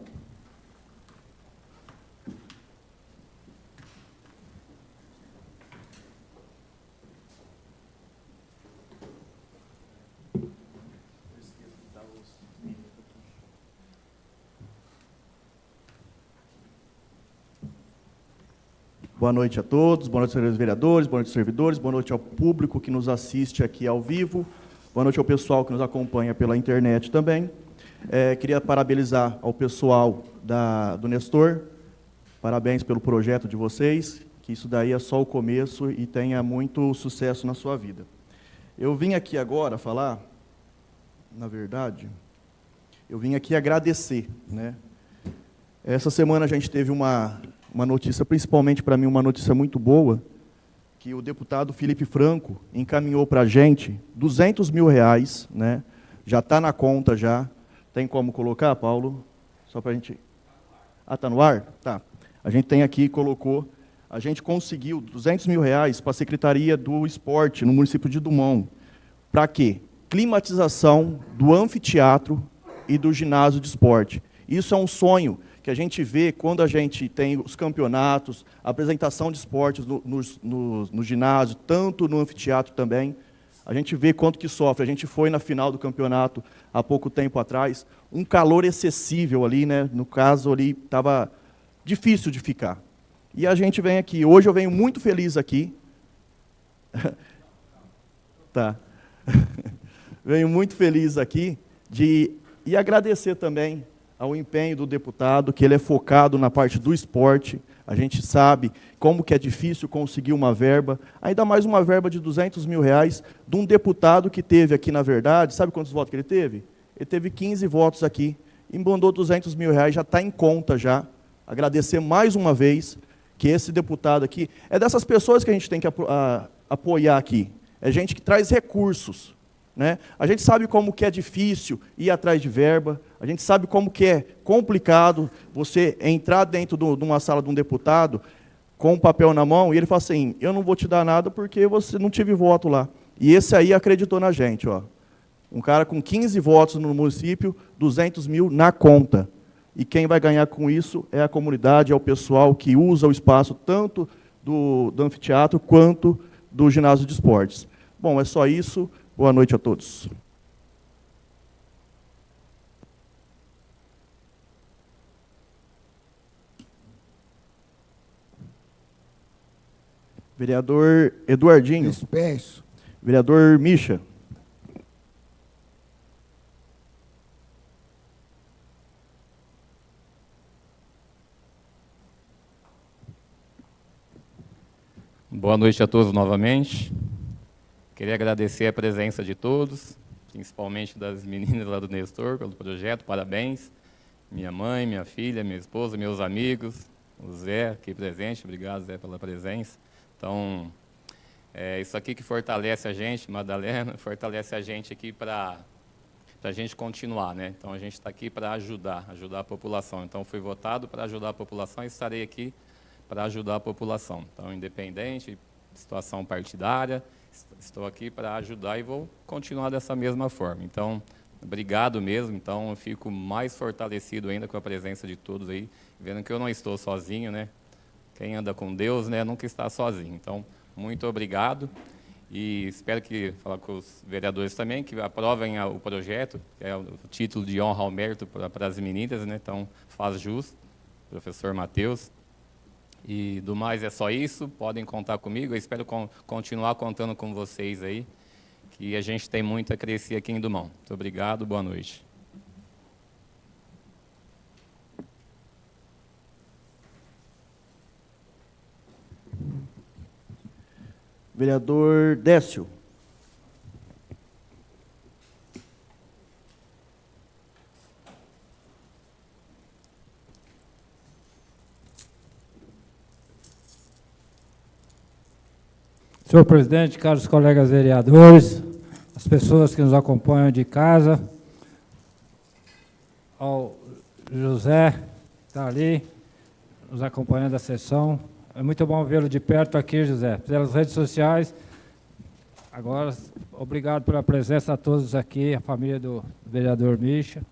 Boa noite a todos, boa noite, senhores vereadores, boa noite, servidores, boa noite ao público que nos assiste aqui ao vivo, boa noite ao pessoal que nos acompanha pela internet também. Queria parabenizar ao pessoal do Nestor, parabéns pelo projeto de vocês, que isso daí é só o começo e tenha muito sucesso na sua vida. Eu vim aqui agora falar, na verdade, eu vim aqui agradecer, né? Essa semana a gente teve uma notícia, principalmente para mim, uma notícia muito boa, que o deputado Felipe Franco encaminhou para a gente R$200 mil, né? Já está na conta já. Tem como colocar, Paulo? Só para a gente... Ah, está no ar? Tá. A gente tem aqui, colocou. A gente conseguiu R$200 mil para a Secretaria do Esporte, no município de Dumont. Para quê? Climatização do anfiteatro e do ginásio de esporte. Isso é um sonho que a gente vê quando a gente tem os campeonatos, a apresentação de esportes no ginásio, tanto no anfiteatro também. A gente vê quanto que sofre. A gente foi na final do campeonato há pouco tempo atrás, um calor excessível ali, né? No caso ali, estava difícil de ficar. E a gente vem aqui. Hoje eu venho muito feliz aqui. Tá. Venho muito feliz aqui e agradecer também ao empenho do deputado, que ele é focado na parte do esporte. A gente sabe como que é difícil conseguir uma verba, ainda mais uma verba de R$200 mil, de um deputado que teve aqui, na verdade, sabe quantos votos que ele teve? Ele teve 15 votos aqui, e mandou R$200 mil, já está em conta já. Agradecer mais uma vez que esse deputado aqui, é dessas pessoas que a gente tem que apoiar aqui, é gente que traz recursos, né? A gente sabe como que é difícil ir atrás de verba, a gente sabe como que é complicado você entrar dentro de uma sala de um deputado com um papel na mão e ele fala assim, eu não vou te dar nada porque você não tive voto lá. E esse aí acreditou na gente, ó. Um cara com 15 votos no município, R$200 mil na conta. E quem vai ganhar com isso é a comunidade, é o pessoal que usa o espaço tanto do anfiteatro quanto do ginásio de esportes. Bom, é só isso. Boa noite a todos. Vereador Eduardinho. Dispenso. Vereador Mischa. Boa noite a todos novamente. Queria agradecer a presença de todos, principalmente das meninas lá do Nestor, pelo projeto, parabéns. Minha mãe, minha filha, minha esposa, meus amigos, o Zé aqui presente, obrigado, Zé, pela presença. Então, isso aqui que fortalece a gente, Madalena, fortalece a gente aqui para a gente continuar, né? Então, a gente está aqui para ajudar a população. Então, fui votado para ajudar a população e estarei aqui para ajudar a população. Então, independente, situação partidária, estou aqui para ajudar e vou continuar dessa mesma forma. Então, obrigado mesmo. Então, eu fico mais fortalecido ainda com a presença de todos aí, vendo que eu não estou sozinho, né? Quem anda com Deus, né, nunca está sozinho. Então, muito obrigado. E espero falar com os vereadores também, que aprovem o projeto, que é o título de honra ao mérito para as meninas, né? Então, faz jus, professor Matheus. E do mais é só isso, podem contar comigo, eu espero continuar contando com vocês aí, que a gente tem muito a crescer aqui em Dumont. Muito obrigado, boa noite. Vereador Décio. Senhor presidente, caros colegas vereadores, as pessoas que nos acompanham de casa, ao José, que está ali, nos acompanhando da sessão. É muito bom vê-lo de perto aqui, José, pelas redes sociais. Agora, obrigado pela presença a todos aqui, a família do vereador Mischa,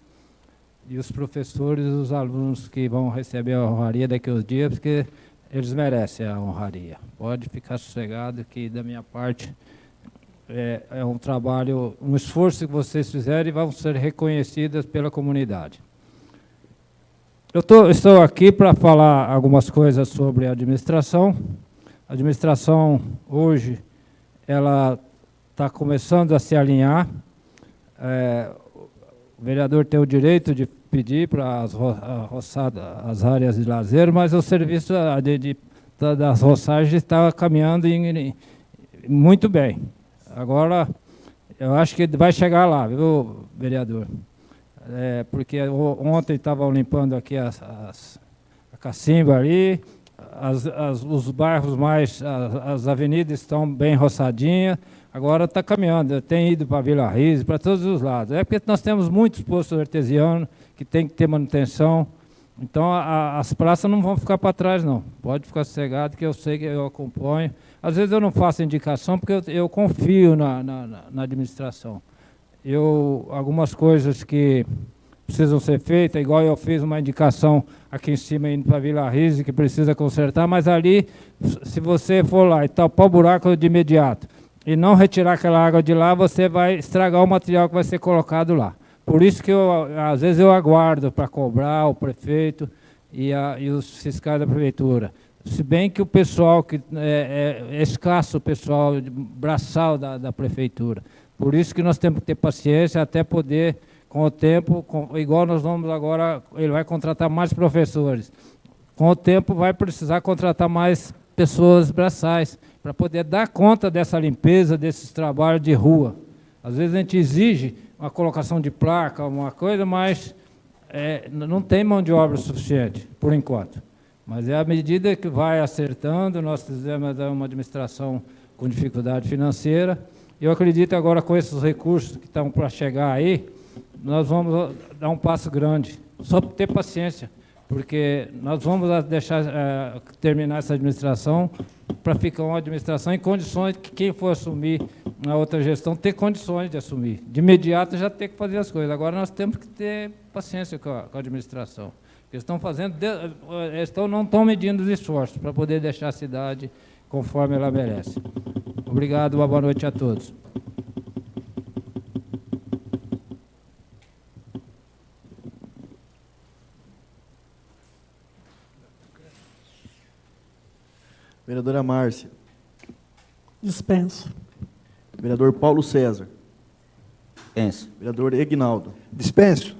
e os professores e os alunos que vão receber a honraria daqui a uns dias, porque eles merecem a honraria. Pode ficar sossegado que, da minha parte, é um trabalho, um esforço que vocês fizeram e vão ser reconhecidas pela comunidade. Estou aqui para falar algumas coisas sobre a administração. A administração, hoje, ela está começando a se alinhar. O vereador tem o direito de pedir para as áreas de lazer, mas o serviço das roçagens está caminhando muito bem. Agora, eu acho que vai chegar lá, viu, vereador? Porque ontem estavam limpando aqui a cacimba ali, os bairros as avenidas estão bem roçadinhas, agora está caminhando, tem ido para Vila Rize, para todos os lados. É porque nós temos muitos postos artesianos que tem que ter manutenção, então as praças não vão ficar para trás, não. Pode ficar sossegado, que eu sei que eu acompanho. Às vezes eu não faço indicação, porque eu confio na administração. Algumas coisas que precisam ser feitas, igual eu fiz uma indicação aqui em cima, indo para Vila Rize, que precisa consertar, mas ali, se você for lá e tapar o buraco de imediato, e não retirar aquela água de lá, você vai estragar o material que vai ser colocado lá. Por isso que, às vezes, eu aguardo para cobrar o prefeito e os fiscais da prefeitura. Se bem que o pessoal, que é escasso o pessoal braçal da prefeitura. Por isso que nós temos que ter paciência até poder, com o tempo, igual nós vamos agora, ele vai contratar mais professores. Com o tempo vai precisar contratar mais pessoas braçais, para poder dar conta dessa limpeza, desses trabalhos de rua. Às vezes a gente exige uma colocação de placa, uma coisa, mas não tem mão de obra suficiente, por enquanto. Mas à medida que vai acertando, nós fizemos uma administração com dificuldade financeira. Eu acredito agora, com esses recursos que estão para chegar aí, nós vamos dar um passo grande. Só ter paciência, porque nós vamos deixar terminar essa administração para ficar uma administração em condições que quem for assumir na outra gestão ter condições de assumir. De imediato já ter que fazer as coisas. Agora nós temos que ter paciência com a administração. Eles estão fazendo, não estão medindo os esforços para poder deixar a cidade conforme ela merece. Obrigado, uma boa noite a todos. Vereadora Márcia. Dispenso. Vereador Paulo César. Dispenso. Vereador Egnaldo. Dispenso.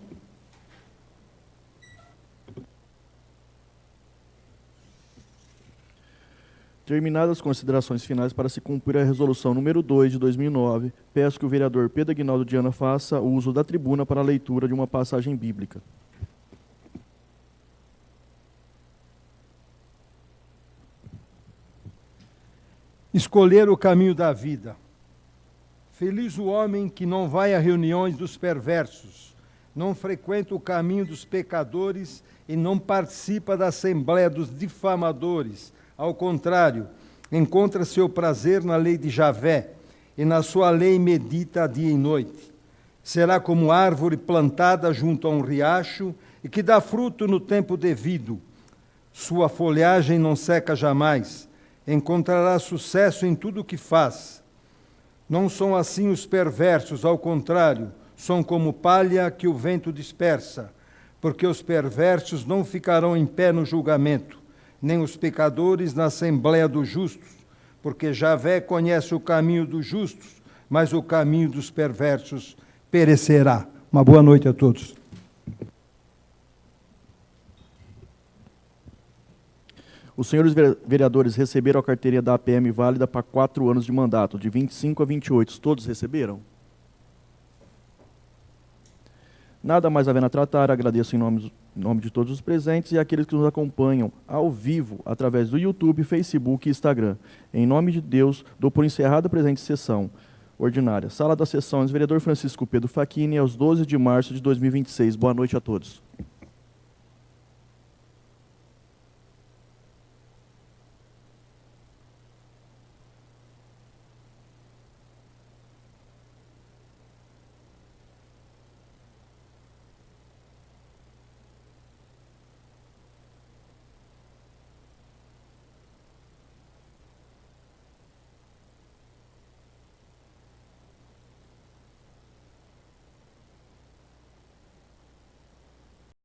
Terminadas as considerações finais, para se cumprir a resolução número 2 de 2009, peço que o vereador Pedro Egnaldo Diana faça uso da tribuna para a leitura de uma passagem bíblica. Escolher o caminho da vida. Feliz o homem que não vai a reuniões dos perversos, não frequenta o caminho dos pecadores e não participa da assembleia dos difamadores. Ao contrário, encontra seu prazer na lei de Javé, e na sua lei medita dia e noite. Será como árvore plantada junto a um riacho e que dá fruto no tempo devido. Sua folhagem não seca jamais. Encontrará sucesso em tudo o que faz. Não são assim os perversos, ao contrário, são como palha que o vento dispersa, porque os perversos não ficarão em pé no julgamento, nem os pecadores na assembleia dos justos, porque Javé conhece o caminho dos justos, mas o caminho dos perversos perecerá. Uma boa noite a todos. Os senhores vereadores receberam a carteirinha da APM válida para 4 anos de mandato, de 25 a 28. Todos receberam? Nada mais havendo a tratar, agradeço em nome de todos os presentes e aqueles que nos acompanham ao vivo através do YouTube, Facebook e Instagram. Em nome de Deus, dou por encerrada a presente sessão ordinária. Sala das Sessões, vereador Francisco Pedro Facchini, aos 12 de março de 2026. Boa noite a todos.